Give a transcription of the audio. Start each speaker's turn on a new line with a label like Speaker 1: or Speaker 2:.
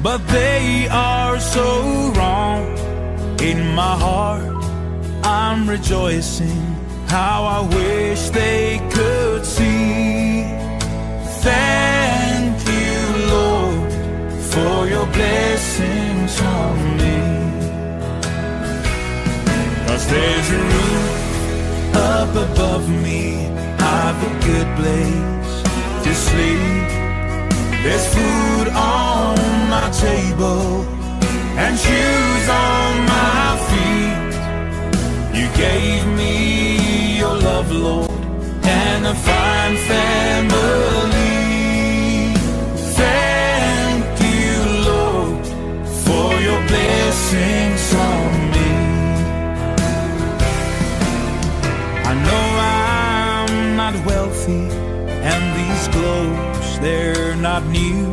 Speaker 1: but they are so wrong. In my heart, I'm rejoicing how I wish they could see. Thank you, Lord, for your blessings on me. 'Cause there's a roof up above me, I've a good place to sleep. There's food on my table and shoes on my feet. You gave me your love, Lord, and a fine family. Thank you, Lord, for your blessings on me. I know I'm not wealthy, and these clothes, they're not new,